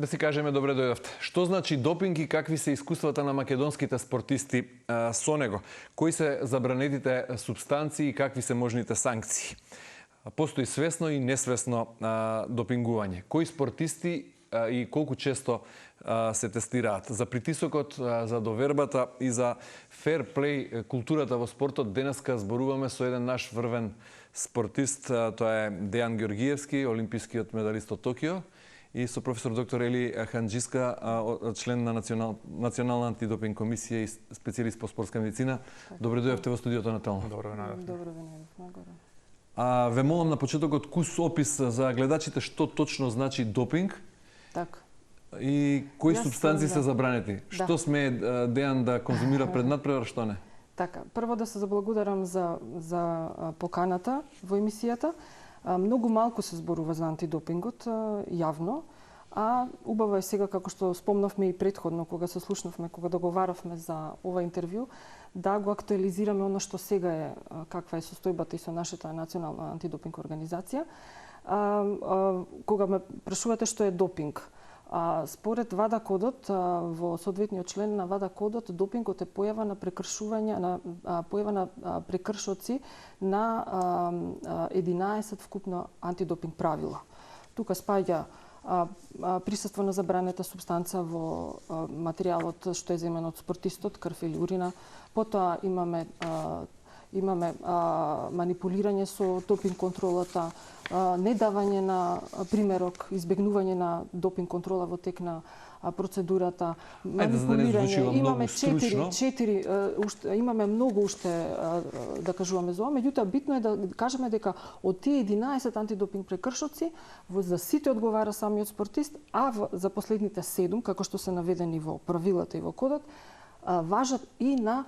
Да си кажеме добре дојдовте. Што значи допинг и какви се искуствата на македонските спортисти со него? Кои се забранетите супстанции и какви се можните санкции? Постои свесно и несвесно допингување. Кои спортисти и колку често се тестираат? За притисокот, за довербата и за фер плей културата во спортот денеска зборуваме со еден наш врвен спортист, тоа е Дејан Георгиевски, олимпискиот медалист од Токио, и со професор доктор Ели Ханџиска, член на Национална антидопинг комисија и специјалист по спортска медицина. Добре дојдовте во студиото на Телно. Добро ве најдовте. Добро ве најдовте. Ве молам на почетокот кус опис за гледачите што точно значи допинг. Така. И кои супстанции се забранети? Да. Што смее Дејан да конзумира пред надпревар, што не? Така, прво да се заблагодарам за поканата во емисијата. Многу малку се зборува за антидопингот јавно, а убаво е сега, како што спомнавме и претходно, кога се слушнавме, кога договаравме за ова интервју, да го актуализираме оно што сега е, каква е состојбата и со нашата национална антидопинг организација. Кога ме прашувате што е допинг, според ВАДА кодот, во соодветниот член на ВАДА кодот, допингот е појава на прекршоци на 11 вкупно антидопинг правила. Тука спаѓа присуство на забранета супстанца во материјалот што е земен од спортистот, крв или урина. Потоа имаме манипулирање со допинг контролата, недавање на примерок, избегнување на допинг контрола во тек на процедурата, манипулирање. Имаме имаме многу уште да кажуваме за ова, меѓутоа битно е да кажеме дека од тие 11 антидопинг прекршоци за сите одговара самиот спортист, а за последните 7, како што се наведени во правилата и во кодот, важат и на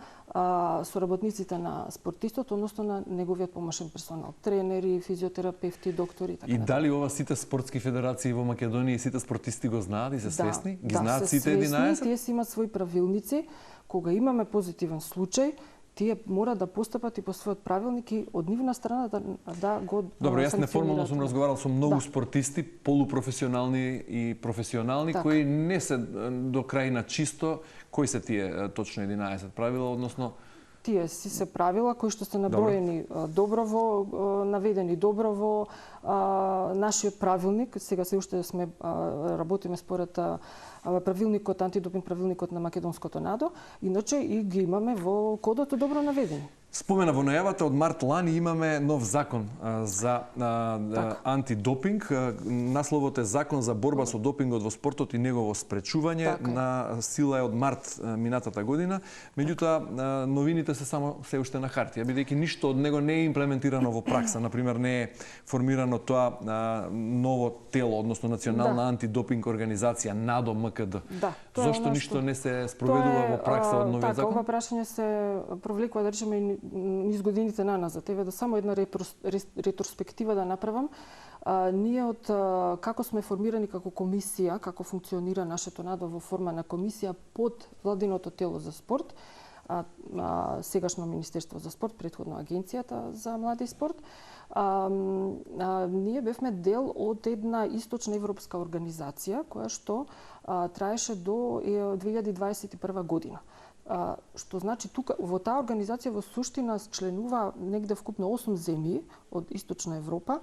соработниците на спортистот, односно на неговиот помошен персонал, тренери, физиотерапевти, доктори, така. И дали ова сите спортски федерации во Македонија и сите спортисти го знаат и се свесни? Ги знаат сите 11? Тие си имаат своји правилници. Кога имаме позитивен случај, тие мора да постапат и по својот правилник и од нивна страна да го Добро, јас неформално сум разговарал со многу спортисти, полупрофесионални и професионални, кои не се до крајна чисто. Кои се тие точно 11 правила, односно? Тие си се правила кои што се наброени добро во наведени добро во нашиот правилник. Сега се уште сме работиме според правилникот, антидопинг правилникот на македонското НАДО, иначе и ги имаме во кодот добро наведени. Спомена во најавата, од март лани имаме нов закон за антидопинг. Насловот е Закон за борба со допингот во спортот и негово спречување. На сила е од март минатата година. Меѓутоа, новините се само се уште на хартија, бидејќи ништо од него не е имплементирано во пракса. Например, не е формирано тоа ново тело, односно Национална антидопинг организација, НАДО МКД. Зошто ништо не се спроведува во пракса од новиот закон? Ова прашање се провлекува, да речеме, низ годините наназад. Еве да само една ретроспектива да направам. Ние од како сме формирани како комисија, како функционира нашето НАДО во форма на комисија под владиното тело за спорт, сегашно Министерство за спорт, претходно Агенцијата за млади и спорт, ние бевме дел од една источна европска организација која што траеше до 2021 година. Што значи тука во таа организација во суштина членува негде вкупно 8 земји од Источна Европа,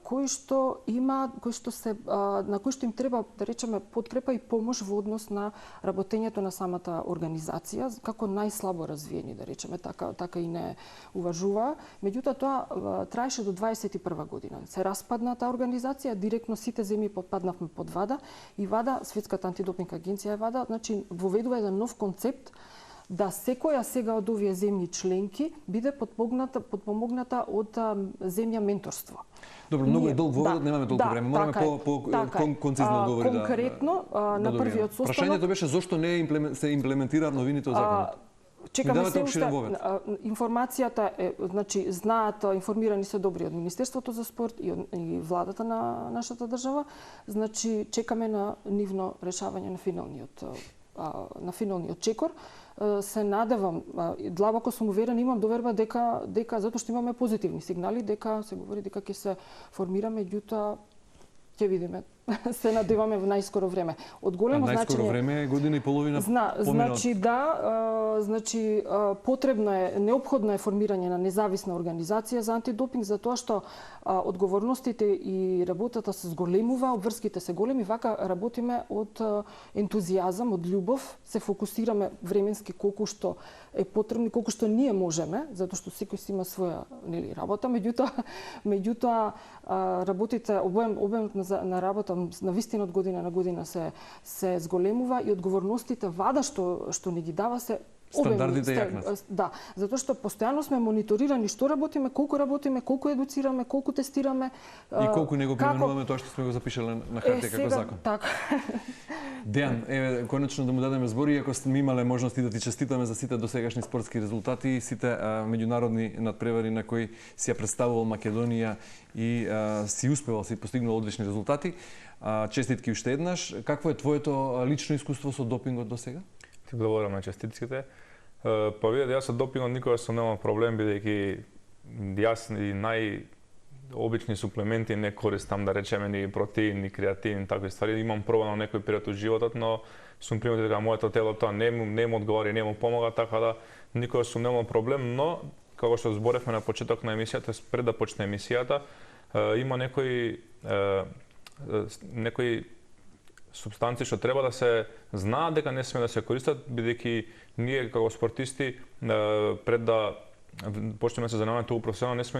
кои што на кои што им треба, да речеме, подкрепа и помош во однос на работењето на самата организација, како најслабо развиени, да речеме, така и не уважува. Меѓутоа тоа траеше до 21 година. Се распадна таа организација, директно сите земји попаднавме под ВАДА и ВАДА, Светската антидопинг агенција е ВАДА, значи воведува еден нов концепт да секоја сега од овие земји членки биде подпомогната од земја менторство. Добро, многу е долг воводот, немаме толку време. Мораме по-концизно одговори. Конкретно, на првиот состанок... Прашањето беше зошто не се имплементираат новините од законот? Чекаме се уште. Информацијата е, значи, знаат, информирани се добри од Министерството за спорт и владата на нашата држава. Значи, чекаме на нивно решавање на финалниот чекор. Се надевам, длабоко сум уверена, имам доверба дека затоа што имаме позитивни сигнали, дека се говори дека ќе се формира, меѓутоа ќе видиме се надеваме во најскоро време. Од големо значење. Најскоро време е година и половина. Значи потребно е, неопходно е формирање на независна организација за антидопинг, затоа што одговорностите и работата се зголемува, обврските се големи, вака работиме од ентузијазам, од љубов, се фокусираме временски колку што е потребно, колку што ние можеме, затоа што секој си има своја работа, меѓутоа работите, обемот на работа на вистина од година на година се зголемува и одговорностите вада што ни ги дава се стандардите јакнат. Да, затоа што постојано сме мониторирани што работиме, колку едуцираме, колку тестираме и колку него применуваме тоа што сме го запишале на хартија како закон. Така. Дејан, еве конечно да му дадеме збор, иако сме имале можности да ти честитаме за сите досегашни спортски резултати и сите меѓународни надпревари на кои си ја представувал Македонија и си успевал, си постигнал одлични резултати. Честитки уште еднаш. Какво е твоето лично искуство со допингот досега? Ти благодарам на честитките. Па видите, јас со допингот никога сум немал проблем, бидејќи јас и најобични суплементи не користам, да речеме, ни протеин, ни креатин, такви ствари. Имам пробано некој период од животот, но сум приметил дека моето тело тоа не му одговара и не му помага, така да никога сум немал проблем, но како што зборевме на почеток на емисијата, пред да почне емисијата, има некои субстанции што треба да се знаат дека не сме да се користат, бидејќи ние како спортисти пред да почнеме се занимаваме тоа професионално, не сме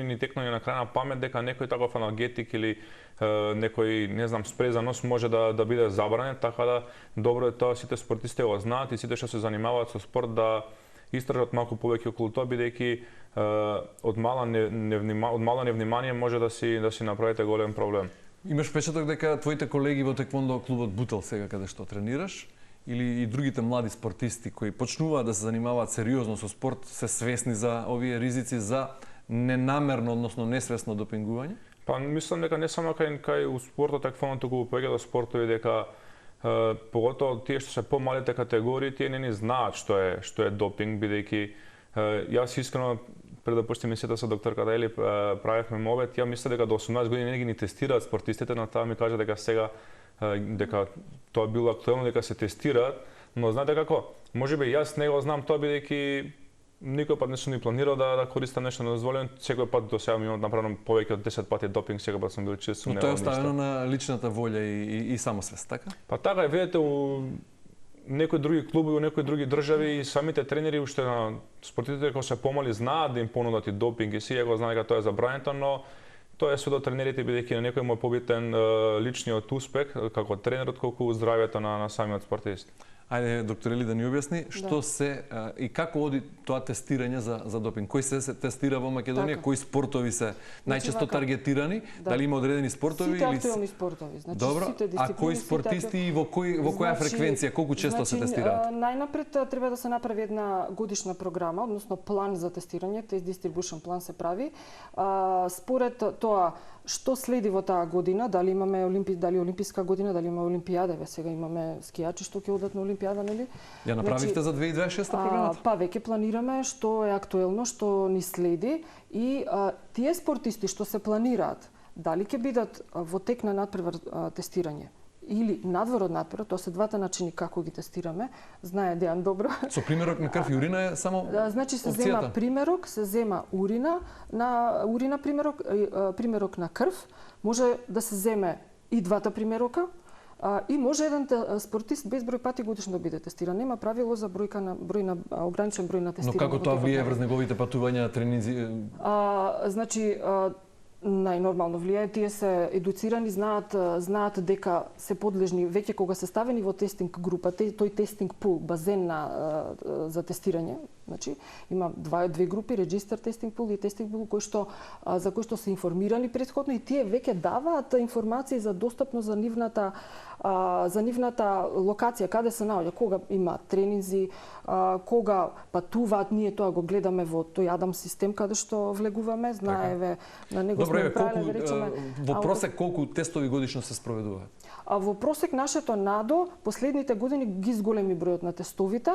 ни текнали на крајна памет дека некој таков аналгетик или некој, не знам, спреј за нос може да биде забранен, така да добро е тоа сите спортисти го знаат и сите што се занимаваат со спорт да истражат малку повеќе околу тоа, бидејќи од мало невнимание може да си направите голем проблем. Имаш впечаток дека твоите колеги во теквондо клубот Бутел сега каде што тренираш или и другите млади спортисти кои почнуваат да се занимаваат сериозно со спорт се свесни за овие ризици за ненамерно, односно несвесно допингување? Па мислам дека не само кај у спортот теквондо, туку повеќето спортови дека поготово тие што се помалите категории, тие не ни знаат што е допинг, бидејќи јас искрено пред да почнеме емисијата со докторката Ели правевме мовет, ја мисля дека до 18 години не ги тестираат спортистите, на таа ми кажа дека сега дека тоа било актуелно дека се тестираат, но знаете како, можеби јас не го знам тоа бидејќи никој пат не сум ни планирал да користам нешто недозволено, секој пат до сега ми имам направено повеќе од 10 пати допинг, секој пат сум бил чист, сум немал ништо. Но тоа е оставено на личната волја и самосвест, така? Па така е, видете, некои други клубови, у некои други држави и самите тренери уште на спортистите кои се помали знаат да им понудат и допинг и сите го знаат дека тоа е забрането, но тоа е све до тренерите, бидејќи на некој му е побитен личниот успех како тренер отколку здравјето на самиот спортист. Ајде, доктор Ели, да ни објасни што се и како оди тоа тестирање за допинг. Кој се тестира во Македонија, така. Кои спортови се најчесто таргетирани, дали има одредени спортови сите актуелни спортови, значи добро, сите дисциплини. А кои спортисти и во која фреквенција, колку често се тестираат? Најнапред треба да се направи една годишна програма, односно план за тестирање, тест дистрибушен план се прави. Според тоа што следи во таа година, дали имаме олимписка година, дали имаме олимпијада, сега имаме скијачи што ќе одат на олимпијада, нели? Ја направивте за 2026 програмата? Па веќе планираме што е актуелно, што ни следи и тие спортисти што се планираат, дали ќе бидат во тек на надпревар тестирање или надвор од надпревар, тоа се двата начини како ги тестираме, знае Дејан добро. Со примерок на крв и урина е само значи се зема примерок, се зема урина примерок на крв, може да се земе и двата примерока, и може еден спортист безброј пати годишно да биде тестиран. Нема правило за ограничен број на тестирање. Но како тоа влијае врз неговите патувања на тренинзи? Значи најнормално влијае, тие се едуцирани, знаат дека се подлежни веќе кога се ставени во тестинг група, тој тестинг пул, базен за тестирање, значи има две групи, регистар тестинг пул и тестинг пул за кои што се информирани претходно и тие веќе даваат информации за достапност за нивната за нивната локација, каде се наоѓа, кога има тренинзи, кога патуваат, ние тоа го гледаме во тој Адам систем каде што влегуваме, знаеве, на него сме правиле, да речеме. Во просек колку тестови годишно се спроведуваат? Во просек нашето НАДО последните години ги зголеми бројот на тестовите,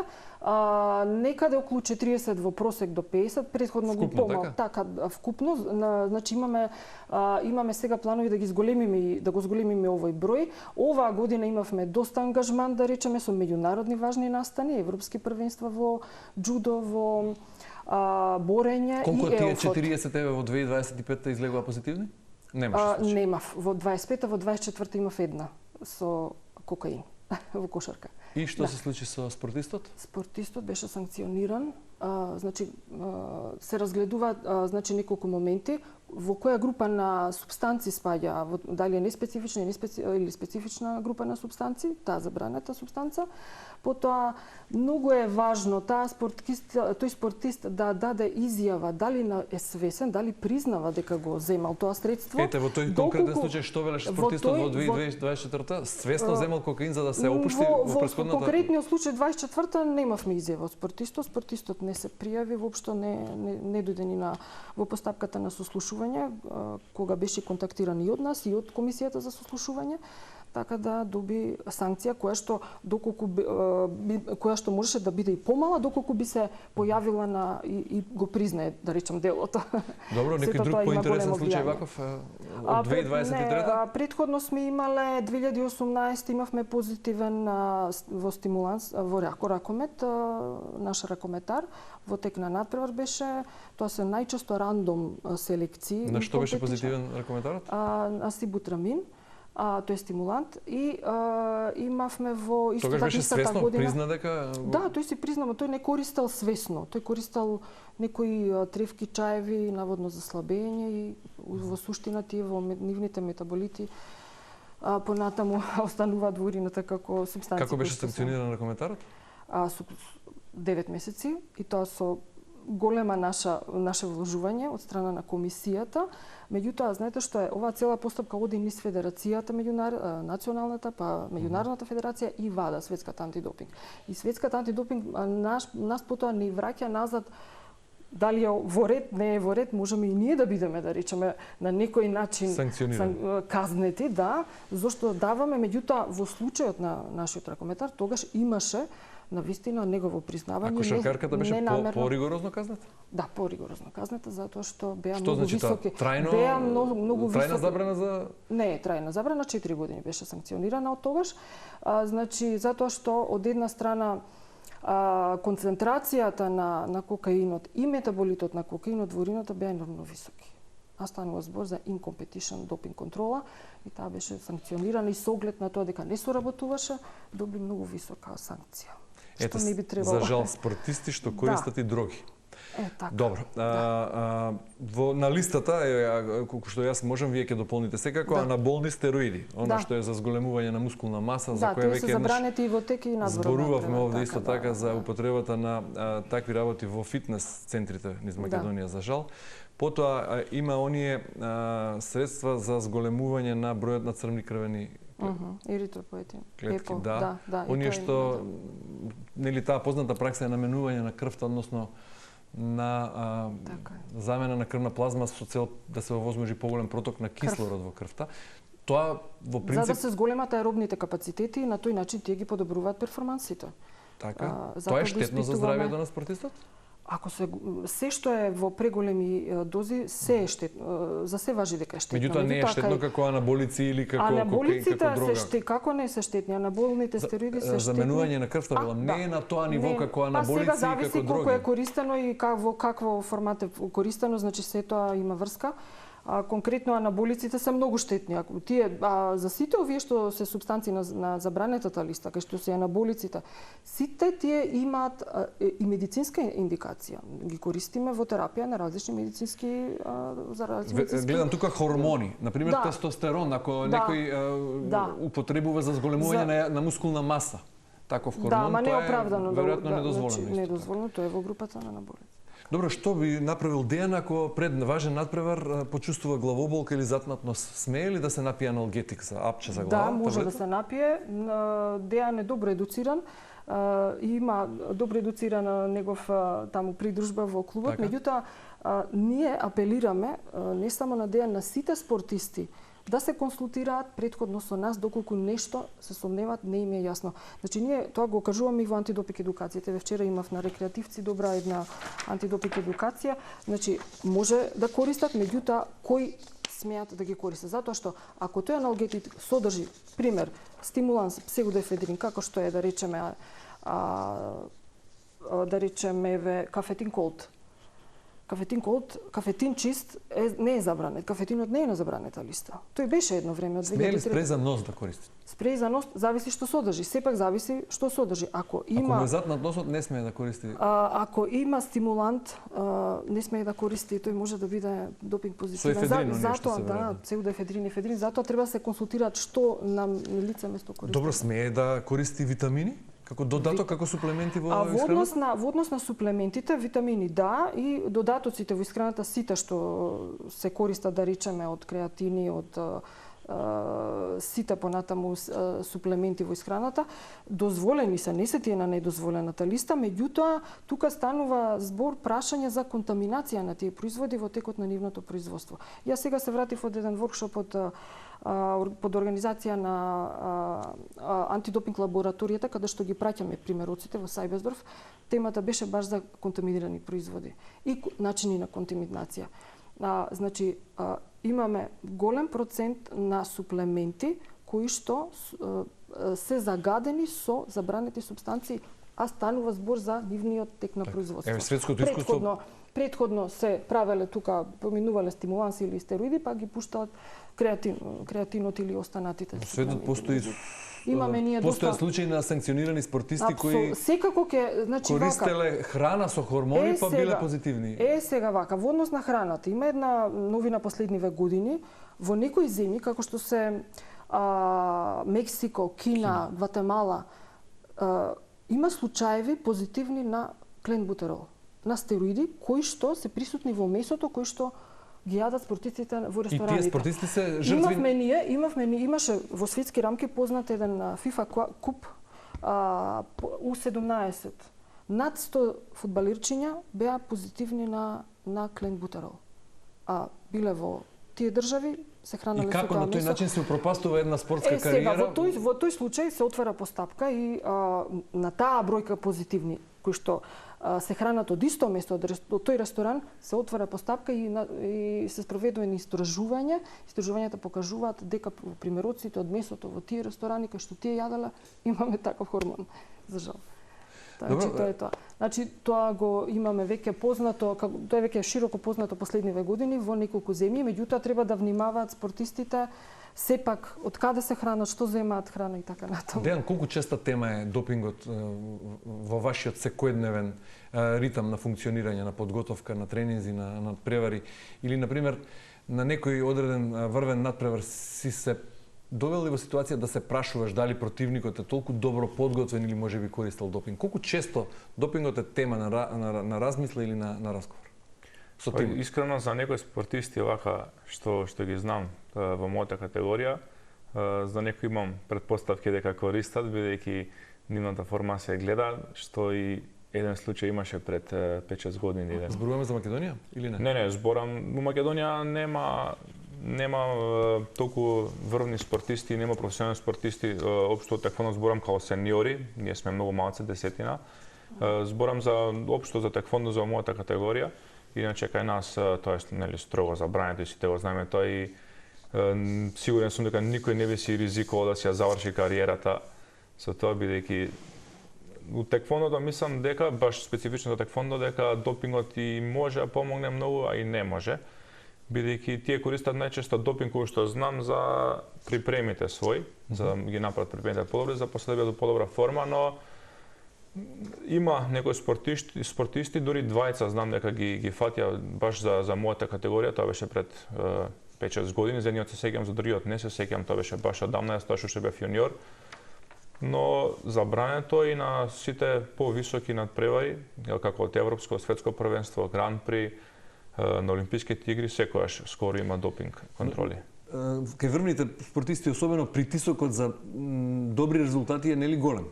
некаде околу 40 во просек до 50, претходно го помал. Така, вкупно, значи имаме сега планови да ги зголемиме, да го зголемиме овој број. Оваа година имавме доста ангажман, да речеме, со меѓународни важни настани, европски првенства во џудо, во борење и колку тие елфот. 40 еве во 2025 излегува позитивни? Немаше случај. Немав. Во 25-та, во 24-та имав една со кокаин во кошарка. И што се случи со спортистот? Спортистот беше санкциониран. Значи се разгледуваат значи неколку моменти во која група на супстанци спаѓа, дали е неспецифична или специфична група на супстанци, таа забранета супстанца. Потоа многу е важно тој спортист да даде изјава дали е свесен, дали признава дека го земал тоа средство. Ете, во тој конкретен случај што велеше спортистот во 2024-та? Свесно земал кокаин за да се опушти во претходната? Во конкретниот случај 24-та немавме изјава од спортистот. Спортистот не се пријави, воопшто не дојде ни во постапката на сослушување, кога беше контактиран и од нас и од комисијата за сослушување, така да доби санкција која што можеше да биде и помала доколку би се појавила и го признае, да речем, делото. Добро, некој друг поинтересен случај ваков од 2023-та? Предходно сме имале 2018 имавме позитивен во стимуланс во ракомет, наш ракометар во тек на надпревар беше, тоа се најчесто рандом селекции. На што беше позитивен ракометарот? На сибутрамин. Тој е стимулант и имавме во истата тогаш беше свесно година. Призна дека Да, тој си признава, тој не користел свесно. Тој користел некои тревки, чаеви, наводно за слабење и во суштина тие во нивните метаболити понатаму остануваат во урината како супстанции. Како беше санкциониран ракометарот? 9 месеци и тоа со голема наше вложување од страна на комисијата. Меѓутоа, знаете што е, оваа цела постапка оди низ федерацијата, националната, па меѓународната федерација и ВАДА, Светската антидопинг. И Светската антидопинг нас потоа не враќа назад дали е во ред, не е во ред, можеме и ние да бидеме, да речеме, на некој начин казнети, да, зашто даваме, меѓутоа, во случајот на нашиот ракометар, тогаш имаше на вистина негово признавање. А кошаркарката беше поригорозно казната? Да, поригорозно казната, затоа што беа многу високи. Беа многу високи. Трајна забрана за... Не, трајна забрана, 4 години беше санкционирана од тогаш. Значи, затоа што од една страна концентрацијата на кокаинот и метаболитот на кокаинот во урината беа енормно високи. Станува збор за in-competition допинг контрола и таа беше санкционирана и со оглед на тоа дека не соработуваше, доби многу висока санкција. Ето, за жал, спортисти што користат и дроги. Така. Добро. На листата, колку што јас можам, вие ќе дополните секако, анаболни стероиди, она што е за зголемување на мускулна маса, за која веќе забранети и во тек и надвор. Зборувавме овде исто така за употребата на такви работи во фитнес центрите низ Македонија, за жал. Потоа има оние средства за зголемување на бројот на црвни крвени еритропоетин. Клетки, да. Оние што нели таа позната пракса е наменување на крвта, односно на замена на крвна плазма со цел да се овозможи поголем проток на кислород во крвта. Тоа во принцип за да се зголемат аеробните капацитети и на тој начин тие ги подобруваат перформансите. Така. Тоа е штетно за здравјето на спортистот? Ако се што е во преголеми дози, се е штетно, за се важи дека е штетно. Меѓутоа не е штетно како анаболици или како кокаин, како дрога. Како не се штетни, анаболните стероиди се штетни. Заменување на крвта, велам, не е на тоа ниво како анаболици и како дроги. Сега зависи колку е користено и во какво формат е користено, значи се тоа има врска. Конкретно анаболиците се многу штетни. Тие за сите овие што се супстанции на забранетата листа, кај што се анаболиците, сите тие имаат и медицинска индикација. Ги користиме во терапија на различни медицински Гледам тука хормони, например тестостерон, ако некој употребува за зголемување на мускулна маса. Таков хормон, тоа е неоправдано, веројатно недозволено. Недозволено, тоа е во групата на анаболици. Добро, што би направил Дејан ако пред важен надпревар почувствува главоболка или затнат нос? Смее ли да се напие аналгетик за апче за глава? Да, може да се напие. Дејан е добро едуциран. Има добро едуцирана негов таму придружба во клубот. Меѓутоа, ние апелираме не само на Дејан, на сите спортисти да се консултираат претходно со нас доколку нешто се сомневаат, не им е јасно. Значи ние тоа го кажуваме и во антидопинг едукацијата. Вчера имав на рекреативци добра една антидопинг едукација. Значи може да користат, меѓутоа кој смеат да ги користат, затоа што ако тој аналгетик содржи, пример, стимуланс псевдоефедрин, како што е да речеме кафетин колд. Кафетин чист не е забранет. Кафетинот не е на забранета листа. Тој беше едно време од 2003. Смее ли спреј за нос да користи? Спреј за нос зависи што содржи. Сепак зависи што содржи. Ако му е затнат носот, не смее да користи. Ако има стимулант, не смее да користи, тој може да биде допинг позитивен. Затоа псевдоефедрин, ефедрин, затоа треба да се консултираат што на лице место користи. Добро, смее да користи витамини? Како додаток, како суплементи во исхраната? Во однос на суплементите, витамини да, и додатоците во исхраната сите што се користат, да речеме, од креатини, од сите понатаму суплементи во исхраната, дозволени се, не се тие на недозволената листа, меѓутоа тука станува збор прашање за контаминација на тие производи во текот на нивното производство. Јас сега се вратив од еден воркшоп под организација на антидопинг лабораторијата, каде што ги праќаме примероците во Сајбесдорф. Темата беше баш за контаминирани производи и начини на контаминација. Значи, имаме голем процент на суплементи кои што се загадени со забранети супстанции, а станува збор за нивниот тек на производство. Светското искуство Предходно се правеле тука, поминувале стимуланси или стероиди, па ги пуштаат креатинот или останатите. Во светот постои доста случаи на санкционирани спортисти кои секако ќе, значи, користеле храна со хормони, па биле позитивни. Сега вака, во однос на храната има една новина последниве години во некои земји како што се Мексико, Кина, Гватемала, има случаеви позитивни на кленбутерол, на стероиди кои што се присутни во месото, кои што ги јадат спортистите во рестораните. И тие спортисти се жртви. Имаше во светски рамки познат еден FIFA куп U17. Над 100 фудбалирчиња беа позитивни на кленбутерол. Биле во тие држави, се хранале со тоа месо. И како на тој начин се упропастува една спортска кариера? Во тој случај се отвара постапка и на таа бројка позитивни кои што се хранат од исто место, од тој ресторан, се отвара постапка и се спроведува истражување. Истражувањата покажуваат дека во примероците од месото во тие ресторани кај што тие јаделе имаме таков хормон, за жал. Значи тоа е тоа. Значи тоа го имаме веќе познато, тоа е веќе широко познато последниве години во неколку земји, меѓутоа треба да внимаваат спортистите сепак од каде се хранат, што земаат храна и така натаму. Дејан, колку честа тема е допингот во вашиот секојдневен ритам на функционирање, на подготовка, на тренинзи, на надпревари, или на пример на некој одреден врвен надпревар си се довели во ситуација да се прашуваш дали противникот е толку добро подготвен или можеби користел допинг? Колку често допингот е тема на размисла или на разговор? Искрено, за некои спортисти вака што ги знам во мојата категорија, за некои имам претпоставки дека користат, бидејќи нивната форма се гледа, што и еден случај имаше пред 5-6 години. Зборуваме за Македонија или не? Не, зборам. Во Македонија нема толку врвни спортисти, нема професионални спортисти, општо теквондо зборам као сениори, ние сме многу малце, десетина. Зборам за општо за теквондо за мојата категорија. Иначе кај нас тоа е строго забрането и сите го знаеме тоа и сигурен сум дека никој не би си ризикувал да си ја заврши кариерата со тоа, бидејќи у теквондото мислам дека баш специфично за теквондо дека допингот и може да помогне многу, а и не може, бидејќи тие користат најчесто допинг кој што знам за припремите свој, за да ги направат припремите подобри, за после да бидат во подобра форма, но има некои спортисти, дури двајца знам дека ги фатија баш за мојата категорија, тоа беше пред 5-6 години, за едниот се сеќам, за другиот не се сеќам, тоа беше баш одамна, јас тоа што бев јуниор. но забрането и на сите повисоки надпревари, како од Европско, Светско првенство, Гран При, на Олимписките игри, секојаш скоро има допинг контроли. Кај врвните спортисти, особено притисокот за добри резултати е нели голем?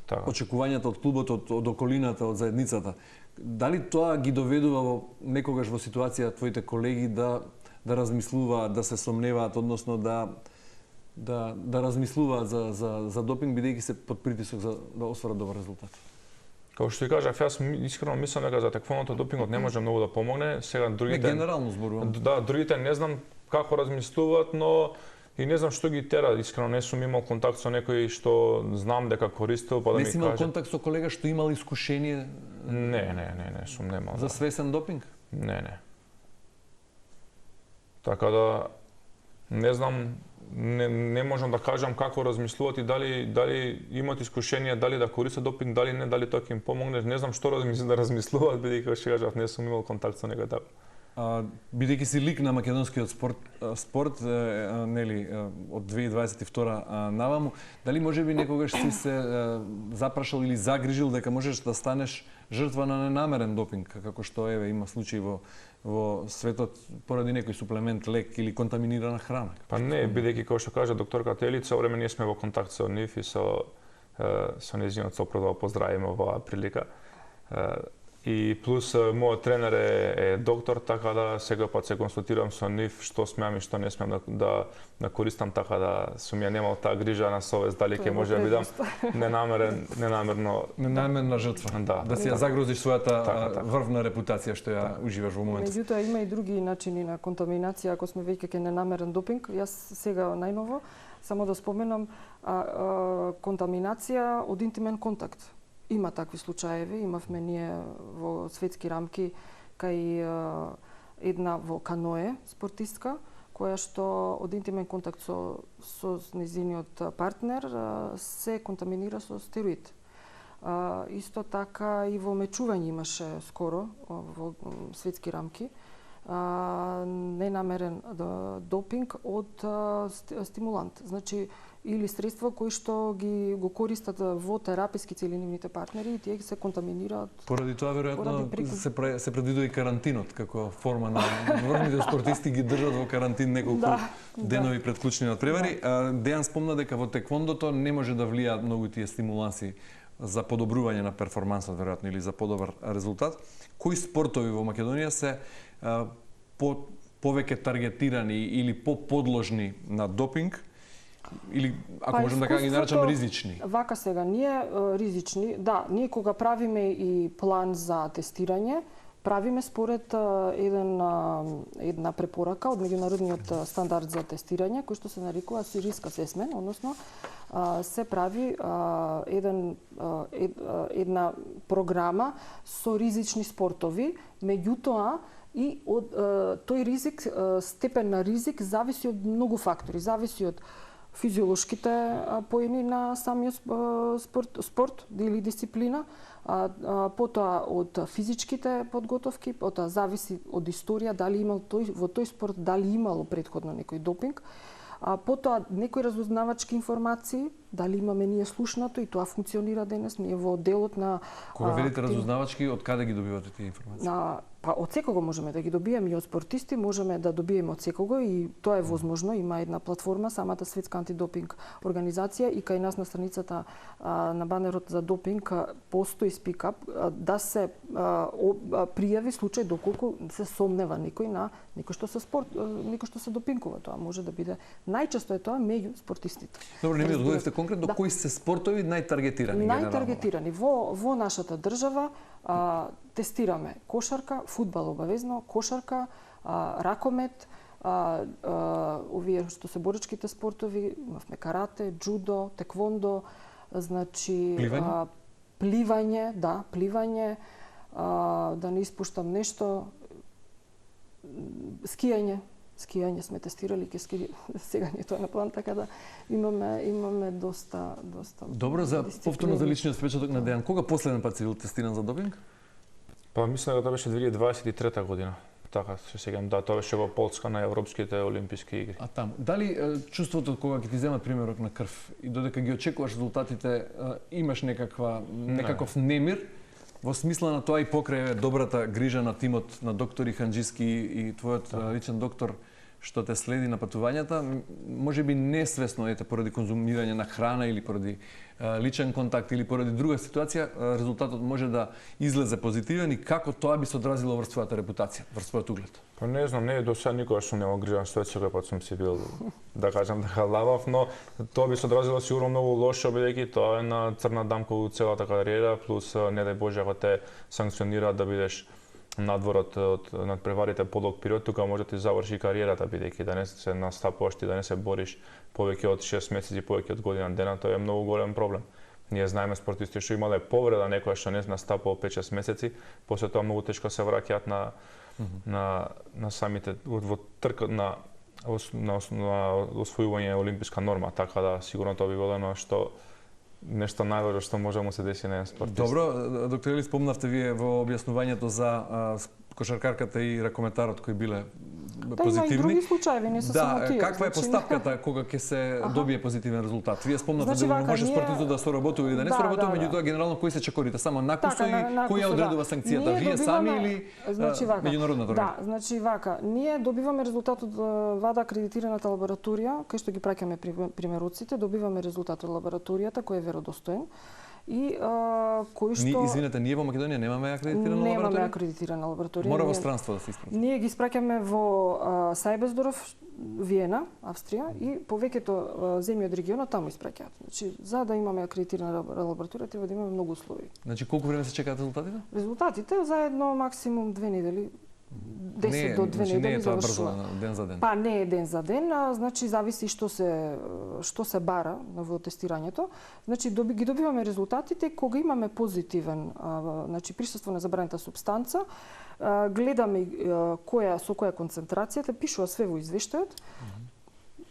Така. Очекувањата од клубот, од околината, од заедницата. Дали тоа ги доведува некогаш во ситуација твоите колеги да размислуваат, да се сомневаат, односно да размислуваат за допинг, бидејќи се под притисок за да остварат добар резултат? Како што ти кажав, јас искрено мислам дека за теквондото допингот не може многу да помогне. Сега другите генерално зборувам. Да, другите не знам како размислуваат, но и не знам што ги тера. Искрено не сум имал контакт со некој што знам дека користел, па да ми Не каже. си имал контакт со колега што имал искушение? Не сум немал. За свесен допинг? Не. Така да не знам, не можам да кажам како размислуват и дали имат искушение, дали да користат допинг, дали не, дали тоа ќе им помогне. Не знам што да размислуваат, бидејќи што кажав, не сум имал контакт со некој така. Бидејќи си лик на македонскиот спорт нели од 2022 наваму, дали можеби некогаш си се запрашал или загрижил дека можеш да станеш жртва на ненамерен допинг, како што има случаи во светот поради некој суплемент, лек или контаминирана храна? Па не, бидејќи како што кажа докторка Телица, време ние сме во контакт со нив и со нејзиниот сопруг да го поздравиме оваа прилика. И плюс мојот тренер е доктор, така да сега пат се консултирам со нив што смеам и што не смеам да користам, така да сум ја немал таа грижа на совест дали ќе може да бидам ненамерна жртва. Да си ја загрозиш својата врвна репутација што ја уживаш во моментот. Меѓутоа има и други начини на контаминација ако сме веќе ке ненамерен допинг. Јас сега најново само да споменам контаминација од интимен контакт. Има такви случаеви, имавме ние во светски рамки кај една во каное спортистка, која што од интимен контакт со нејзиниот партнер се контаминира со стероид. Исто така и во мечување имаше скоро во светски рамки ненамерен допинг од стимулант. Значи, или средства кои што го користат во тераписки цели нивните партнери и тие се контаминираат. Поради тоа веројатно се предвидува и карантинот како форма на врвните спортисти ги држат во карантин неколку денови пред клучни надпревари. Дејан спомна дека во теквондото не може да влијаат многу тие стимуланси за подобрување на перформансот веројатно или за подобар резултат. Кои спортови во Македонија се повеќе таргетирани или поподложни на допинг? Или, ако можем да ги наречам, ризични? Вака сега, ние ризични, да, ние кога правиме и план за тестирање, правиме според една препорака од меѓународниот стандард за тестирање, кој што се нарекува risk assessment, односно се прави една програма со ризични спортови, меѓутоа и од тој ризик, степен на ризик зависи од многу фактори, зависи од физиолошките поени на самиот спорт или дисциплина, потоа од физичките подготовки, потоа зависи од историја дали имал во тој спорт дали имало претходно некој допинг, потоа некои разузнавачки информации, дали имаме ние слушнато и тоа функционира денес, ние во делот на Кога велите разузнавачки, од каде ги добивате тие информации? Па од секого можеме да ги добиеме и од спортисти, можеме да добиеме од секого и тоа е возможно. Има една платформа, самата Светска антидопинг организација и кај нас на страницата на банерот за допинг постои спикап да се пријави случај доколку се сомнева некој што се допингува. Тоа може да биде најчесто е тоа меѓу спортистите. Добро, не ми одговоривте конкретно кои се спортови најтаргетирани генерално? Најтаргетирани во нашата држава тестираме кошарка, фудбал обавезно, кошарка, ракомет, овие што се боричките спортови, имавме карате, џудо, теквондо, значи пливање, да не испуштам нешто, скијање сме тестирали, сега не е тоа на план, така да имаме доста Добро, за повторно за личниот впечаток на Дејан, кога последен пат си бил тестиран за допинг? Па мислам дека тоа беше 2023 година. така се сеќавам, да, тоа беше во Полска на европските олимписки игри. А таму, дали чувството кога ќе ти земат примерок на крв и додека ги очекуваш резултатите, имаш некаков немир во смисла на тоа и покрај добрата грижа на тимот на доктори Ханџиски и твојот личен доктор што те следи на патувањата, можеби несвесно, поради конзумирање на храна или поради личен контакт или поради друга ситуација, резултатот може да излезе позитивен и како тоа би се одразило врз својата репутација, врз својот углед? Па не знам, до сега никогаш сум немал грижа на својот, секој пат сум си бил, да кажам, дека лавав, но тоа би се одразило сигурно многу лошо, бидејќи тоа е на црна дамка у целата кариера, плюс не дај Боже ако те санкционираат да бидеш надвор од надпреварите подолг период, тука може да ти заврши кариерата, бидејќи да не се настапуваш и да не се бориш повеќе од 6 месеци, повеќе од година дена, тоа е многу голем проблем. Ние знаеме спортисти што имале повреда некоја што не настапува 5-6 месеци, после тоа многу тешко се враќаат на самите во трка на освојување олимписка норма, така да сигурно тоа би било нешто најлошо што може да му се деси на спортист. Добро, доктор Ели, спомнавте вие во објаснувањето за кошаркарката и ракометарот кои биле позитивни. Да, има и други случаи, не се само тие. Каква е постапката кога ќе се добие позитивен резултат? Вие спомнавте да може спортистот да соработува или да не соработува, меѓутоа генерално кои се чекорите? Само накусо и кој ја одредува санкцијата? Вие сами или меѓународната организација? Да, значи вака, ние добиваме резултат од ВАДА акредитираната лабораторија, кај што ги праќаме примероците, добиваме резултат од лабораторијата кој е веродостоен. И кој што извинете, ние во Македонија немаме акредитирана лабораторија? Немаме акредитирана лабораторија. Мора во странство да се испрати. Ние ги испраќаме во Сайбесдорф, Виена, Австрија и повеќето земји од регионот таму испраќаат. Значи, за да имаме акредитирана лабораторија треба да имаме многу услови. Значи, колку време се чекаат резултатите? Резултатите заедно максимум 2 недели. 10 до 2 недели. Не е тоа брзо, ден за ден. Па не е ден за ден, значи зависи што се бара во тестирањето. Значи ги добиваме резултатите кога имаме позитивен, значи присуство на забранета супстанца, гледаме со која концентрацијата, пишува све во извештајот.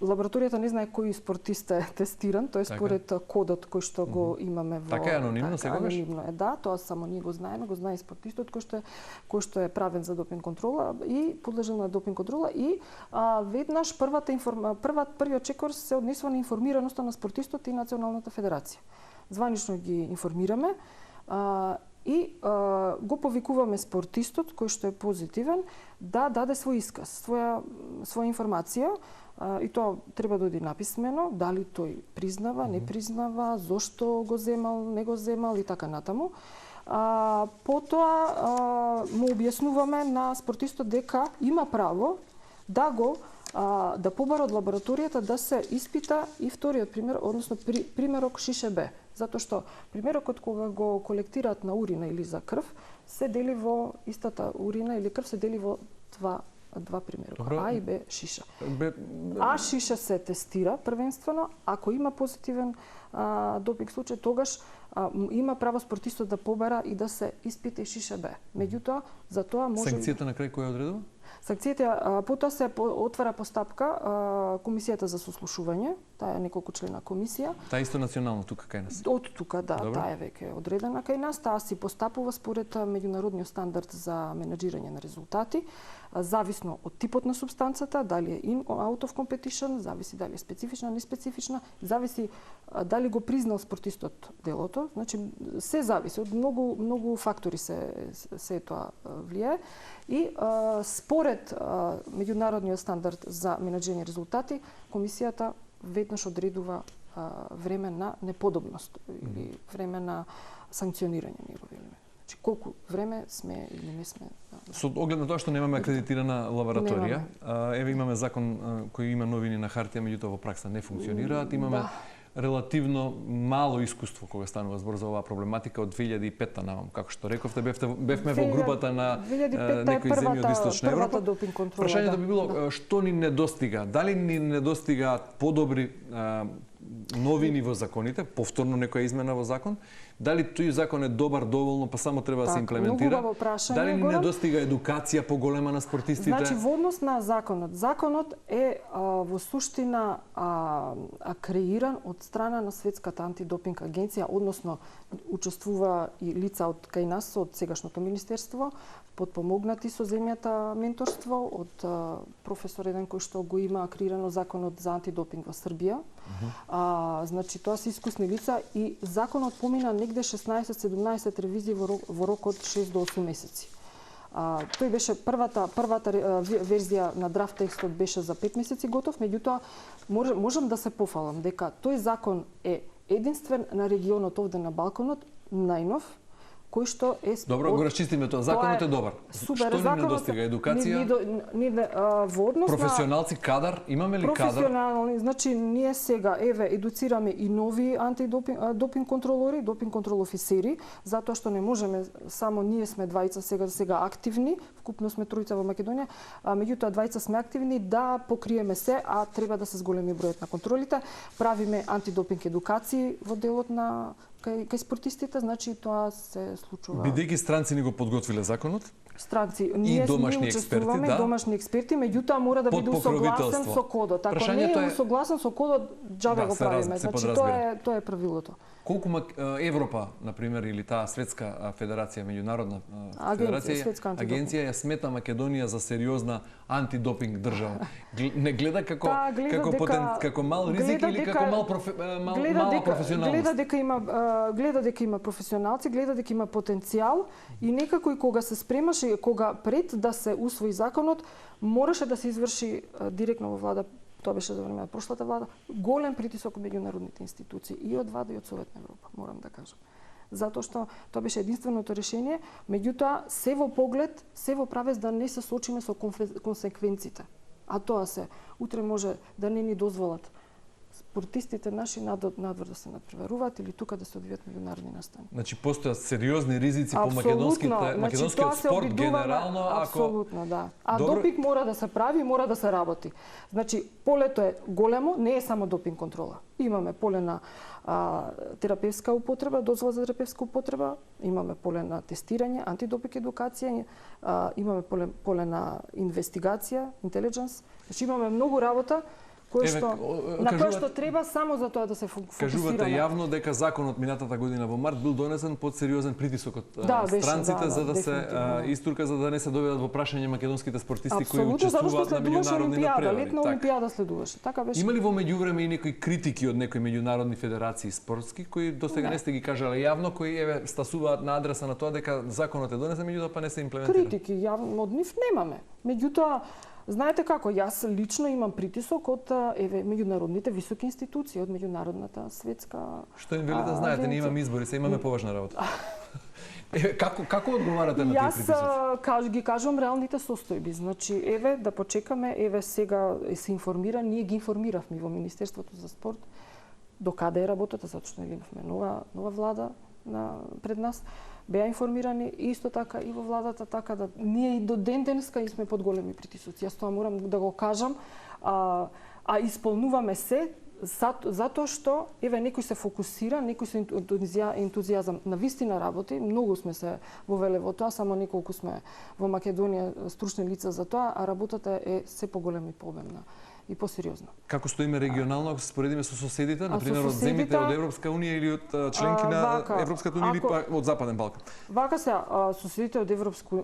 Лабораторијата не знае кој спортист е тестиран, тоа е според кодот кој што го имаме во. Така е анонимно секогаш? Анонимно е, да, тоа само ние го знаеме, го знае спортистот кој што е правен за допинг контрола и подлежал на допинг контрола и веднаш првиот чекор се однесува на информираноста на спортистот и Националната федерација. Званично ги информираме и го повикуваме спортистот кој што е позитивен да даде свој исказ, своја информација. И тоа треба да оди написмено, дали тој признава, не признава, зошто го земал, не го земал и така натаму. Потоа му објаснуваме на спортистот дека има право да побара од лабораторијата да се испита и вториот пример, односно примерок шише Б. Затоа што примерокот кога го колектираат на урина или за крв, се дели во истата урина или крв се дели во два примерока, А и Б шиша. А шиша се тестира првенствено, ако има позитивен допинг случај, тогаш има право спортистот да побара и да се испита и шиша Б. Меѓутоа, за тоа може... Санкцијата на крај која одредува? Санкцијата, потоа се отвара постапка комисијата за сослушување, таа е неколку члена комисија. Таа исто национално тука кај нас. Од тука, да, таа е веќе одредена кај нас, таа си постапува според меѓународниот стандард за менаџирање на резултати, зависно од типот на супстанцата, дали е out of competition, зависи дали е специфична, неспецифична, зависи дали го признал спортистот делото, значи се зависи од многу фактори се тоа влијае и според меѓународниот стандард за менаџирање резултати, комисијата веднаш одредува време на неподобност или време на санкционирање, ние го велиме. Значи колку време сме или не сме. Со оглед на тоа што немаме акредитирана лабораторија, еве имаме закон кој има новини на хартија, меѓутоа во пракса не функционираат, имаме релативно мало искуство кога станува збор за оваа проблематика од 2005-та навам, како што рековте, бевме во групата на некои земји од Источна Европа. Прашањето би било што ни недостига? Дали ни недостигаат подобри новини во законите, повторно некоја измена во закон, дали тој закон е добар доволно, па само треба да се имплементира? Многу убаво прашање, дали Горан. недостига едукација поголема на спортистите? Значи, во однос на законот е во суштина креиран од страна на Светската антидопинг агенција, односно учествува и лица од кај нас, од сегашното министерство, подпомогнати со земјата менторство од професор еден кој што го има креирано законот за антидопинг во Србија. Значи, тоа се искусни лица и законот помина негде 16-17 ревизии во рок од 6 до 8 месеци. Тој беше првата верзија на драфт текстот беше за 5 месеци готов, меѓутоа можам да се пофалам дека тој закон е единствен на регионот овде на Балканот, најнов, кој што е... Добро, го расчистиме тоа. Законот е добар. Супер, што ни недостига? Едукација? Во однос професионалци, кадар? Имаме ли кадар? Професионални, значи ние сега едуцираме и нови антидопинг контролори, допинг контрол офисери, затоа што не можеме само ние сме двајца сега активни, вкупно сме тројца во Македонија, меѓутоа двајца сме активни да покриеме се, а треба да се зголеми бројот на контролите. Правиме антидопинг едукации во делот на кај спортистите, значи тоа се случува. Бидејќи странци ни го подготвиле законот? Странци, ние домашни експерти, да. Домашни експерти, меѓутоа мора да биде усогласен со кодот. Ако не е усогласен со кодот, џабе го правиме. Значи тоа е правилото. Колку Европа, например, или таа светска федерација, меѓународна агенција ја смета Македонија за сериозна антидопинг држава? Не гледа како мал ризик или како мала професионалност? Гледа дека има професионалци, гледа дека има потенцијал и некако и кога се спремаше, кога пред да се усвои законот, мораше да се изврши директно во влада. Тоа беше за време на прошлата влада, голем притисок од меѓународните институции и од влада и од Советна Европа, морам да кажам. Затоа што тоа беше единственото решение, меѓутоа се во поглед, се во правец да не се соочиме со консеквенците. А тоа се, утре може да не ни дозволат спортистите наши надвор да се надпреваруваат или тука да се одвијат меѓународни настани. Значи постојат сериозни ризици по македонскиот спорт генерално, ако апсолутно, да. А допинг мора да се прави, мора да се работи. Значи полето е големо, не е само допинг контрола. Имаме поле на терапевска употреба, дозвола за терапевска употреба, имаме поле на тестирање, антидопинг едукација, имаме поле на инвестигација, интелидженс. Значи имаме многу работа на кој што треба само за тоа да се фокусираме. Кажувате јавно дека законот минатата година во март бил донесен под сериозен притисок од странците за да се истурка, за да не се доведат во прашање македонските спортисти кои учествуваат на меѓународни надпревари. Летна олимпијада следуваше. Така беше. Има ли во меѓувреме и некои критики од некои меѓународни федерации спортски кои досега не сте ги кажале јавно, кои стасуваат на адреса на тоа дека законот е донесен, меѓутоа па не се имплементира? Критики јавно од нив немаме. Меѓутоа знаете како, јас лично имам притисок од меѓународните високи институции, од меѓународната светска Што им велите, знаете, не имаме избори, се имаме поважна работа. Како одговарате на тие притисоци? Јас ги кажувам реалните состојби. Значи, да почекаме, сега се информира, ние ги информиравме во Министерството за спорт до каде е работата, затоа што имавме нова влада пред нас. Беа информирани исто така и во владата, така да ние и до денска сме под големи притисоци. Јас тоа морам да го кажам, а исполнуваме се затоа што некој се фокусира, некој се ентузијазам на вистина работи, многу сме се вовеле во тоа, само неколку сме во Македонија стручни лица за тоа, а работата е се поголема и пообемна и посериозна. Како стоиме регионално, ако се споредиме со соседите, например од земјите од Европска унија или од членки на Европската унија или па од Западен Балкан? Вака се, соседите од Европска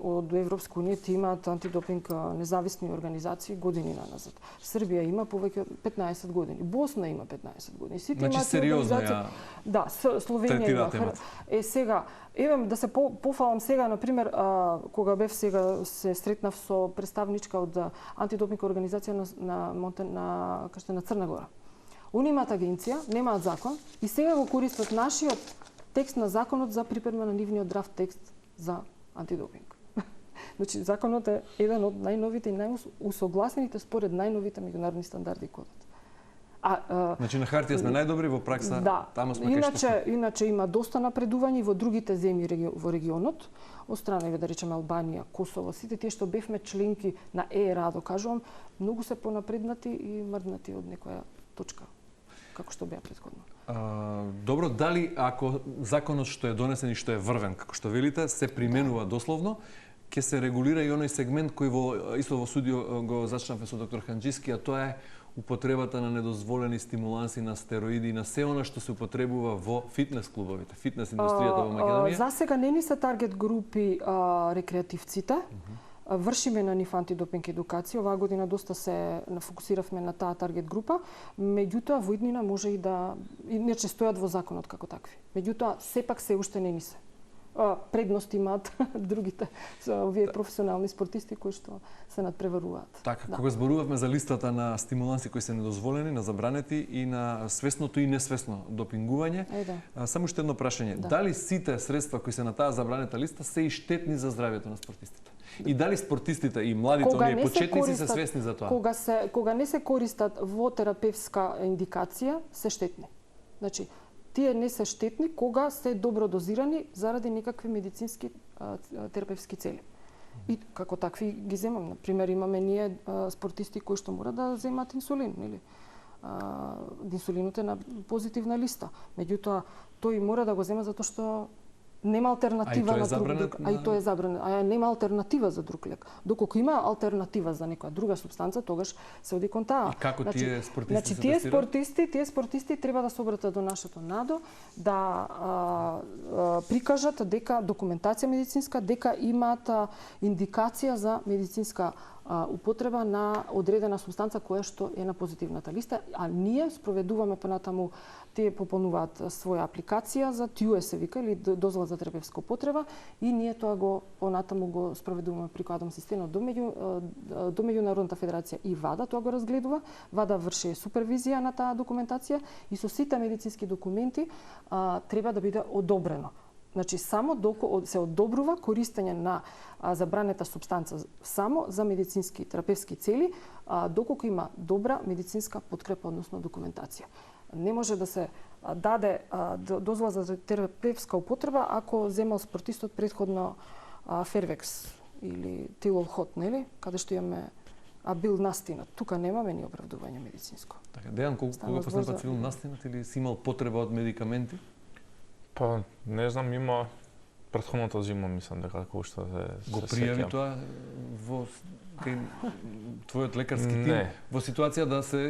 унија имаат антидопинг независни организации години назад. Србија има повеќе од 15 години, Босна има 15 години. Сите значи сериозно ја да, Словенија има. Сега, да се пофалам сега, например, кога бев сега се сретнав со представничка од антидопинг организација на Црна Гора. Они имаат агенција, немаат закон и сега го користат нашиот текст на законот за припрема на нивниот драфт текст за антидопинг. Значи, законот е еден од најновите и најусогласените според најновите меѓународни стандарди и кодот. Значи на хартија сме најдобри, во пракса таму сме кај што. Иначе има доста напредување во другите земји во регионот, од страна да речеме Албанија, Косово, сите тие што бевме членки на ЕРА, кажувам, многу се понапреднати и мрднати од некоја точка. како што беа претходно. Добро, дали ако законот што е донесен и што е врвен, како што велите, се применува дословно, ќе се регулира и оној сегмент кој исто во студио го зачнавме со доктор Ханџиски, а тоа е употребата на недозволени стимуланси, на стероиди и на се она што се употребува во фитнес клубовите, фитнес индустријата во Македонија. За сега не ни се таргет групи рекреативците. Вршиме на нив антидопинг едукација. Оваа година доста се фокусиравме на таа таргет група, меѓутоа во иднина може и да иначе стојат во законот како такви. Меѓутоа сепак се уште не ни се. Предност имаат другите овие професионални спортисти кои што се надпреваруваат. Така, кога зборувавме за листата на стимуланси кои се недозволени, на забранети и на свесното и несвесно допингување, само уште едно прашање. Дали сите средства кои се на таа забранета листа се и штетни за здравјето на спортистите? И дали спортистите и младите оние почетници се свесни за тоа? Кога не се користат во терапевска индикација, се штетни. Значи, тие не се штетни кога се добро дозирани заради некакви медицински терапевски цели. И како такви ги земам. Например, имаме ние спортисти кои што мора да земат инсулин, нели? Инсулинот е на позитивна листа. Меѓутоа, тој мора да го зема затоа што нема алтернатива на друг лек. А и тоа е забранено. А нема алтернатива за друг лек. Доколку има алтернатива за некоја друга супстанца, тогаш се оди кон таа. И како тие спортисти значи, тие спортисти треба да се обратат до нашето НАДО, да прикажат дека документација медицинска, дека имаат индикација за медицинска употреба на одредена субстанца која што е на позитивната листа, а ние спроведуваме понатаму, тие пополнуваат своја апликација за TUE се вика, или дозвола за терапевска употреба, и ние тоа го понатаму го спроведуваме преку АДОМ системот до Меѓународната федерација и ВАДА, тоа го разгледува. ВАДА врши супервизија на таа документација и со сите медицински документи треба да биде одобрено. Значи, само доколку се одобрува користење на забранета субстанца само за медицински терапевски цели, доколку има добра медицинска подкрепа, односно документација. Не може да се даде дозвола за терапевска употреба ако земал спортистот предходно Фервекс или Тилолхот, нели? Каде што имаме бил настинат. Тука немаме ни оправдување медицинско. Така, Дејан, кога последен пат си бил настинат или си имал потреба од медикаменти? Па, не знам, има претходната зима, мислам дека како што го пријави тоа во твојот лекарски тим во ситуација да се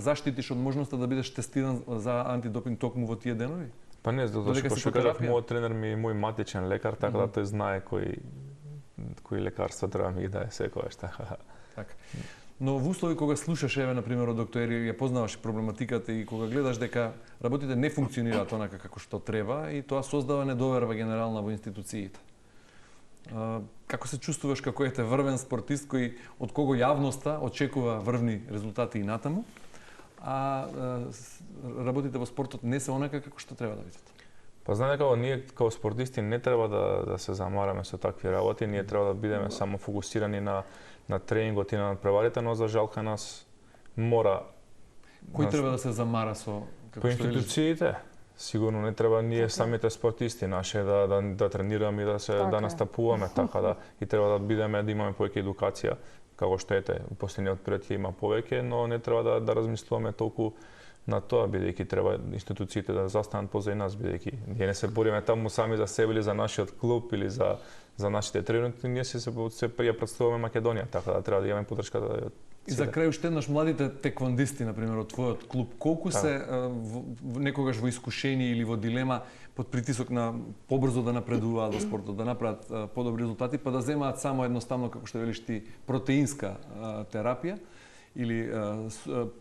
заштитиш од можноста да бидеш тестиран за антидопинг токму во тие денови? Па не, затоа што кажав, мојот тренер ми е мој матичен лекар, така да тој знае кои лекарства треба ми ги даде секогаш, така. Така. Но во услови кога слушаш еве на пример од доктори, ја познаваш проблематиката и кога гледаш дека работите не функционираат онака како што треба и тоа создава недоверба генерална во институциите. Како се чувствуваш како врвен спортист кој од кого јавноста очекува врвни резултати и натаму, а работите во спортот не се онака како што треба да бидат? Па знае дека ние како спортисти не треба да се замараме со такви работи, ние треба да бидеме само фокусирани на тренингот и на надпреварите, но за жал кај нас мора. Кој треба да се замара со како што институциите? Сигурно не треба ние самите спортисти наши да тренираме и да настапуваме, така да и треба да бидеме, да имаме повеќе едукација, како што у последниот период има повеќе, но не треба да размислуваме толку на тоа, бидејќи треба институциите да застанат позади нас, бидејќи ние не се бориме таму сами за себе или за нашиот клуб или за нашите тренери, ние се представуваме Македонија, така да треба да имаме поддршка. И за крај уште еднаш младите теквондисти, например, од твојот клуб, колку се некогаш во искушение или во дилема под притисок на побрзо да напредуваат во спортот, да направат подобри резултати, па да земаат само едноставно, како што велиш ти, протеинска терапија или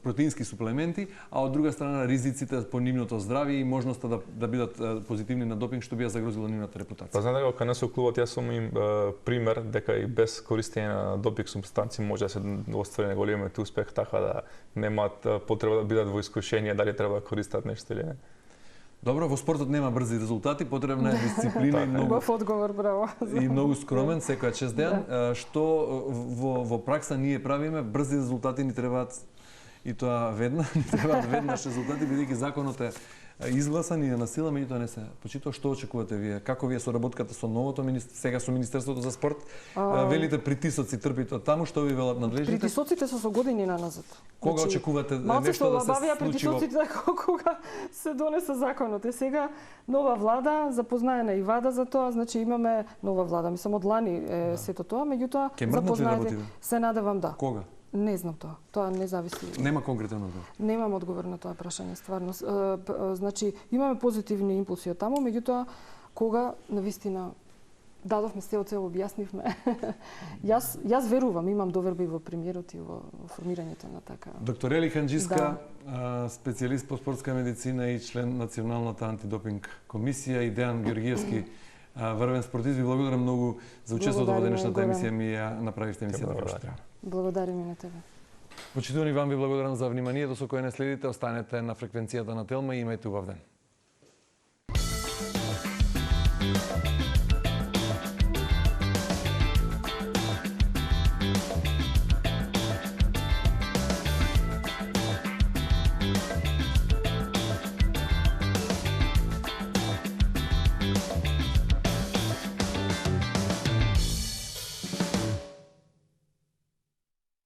протеински суплементи, а од друга страна ризиците по нивното здравје и можноста да бидат позитивни на допинг, што би ја загрозило нивната репутација. Па знам дека кај нас во клубот јас сум им пример дека и без користење на допинг супстанци може да се оствари големиот успех, така да немаат потреба да бидат во искушение дали треба да користат нешто или не. Добро, во спортот нема брзи резултати, потребна е дисциплина и многу одговор, браво. И многу скромен секоја чест ден, што во пракса ние правиме, брзи резултати ни требаат и тоа веднаш, ни требаат веднаш резултати, бидејќи законот е изгласан и на сила, меѓутоа не се почитува. Што очекувате вие? Како вие соработката со новото сега со Министерството за спорт? Велите притисоци трпите таму, што ви велат надлежните? Притисоците се со години наназад. Кога очекувате малце нешто да се олабавија случи? притисоците кога се донесе законот. Е сега нова влада, запознаена и вада за тоа, значи имаме нова влада. Мислам од лани сето тоа, меѓутоа запознаете. Се надевам да. Кога? Не знам тоа. Тоа не зависи. Нема конкретен одговор. Немам одговор на тоа прашање, стварно. Значи имаме позитивни импулси од таму, меѓутоа кога навистина дадовме се од цело објаснивме. Јас верувам, имам доверба и во премиерот и во формирањето на така. Доктор Ели Ханџиска, специјалист по спортска медицина и член Националната антидопинг комисија, и Дејан Георгиевски, врвен спортист, ви благодарам многу за учеството во денешната емисија, ми ја направивте емисијата. Благодарам и на тебе. Почитувани, вам ви благодарам за вниманието со кое не следите. Останете на фреквенцијата на Телма и имајте убав ден.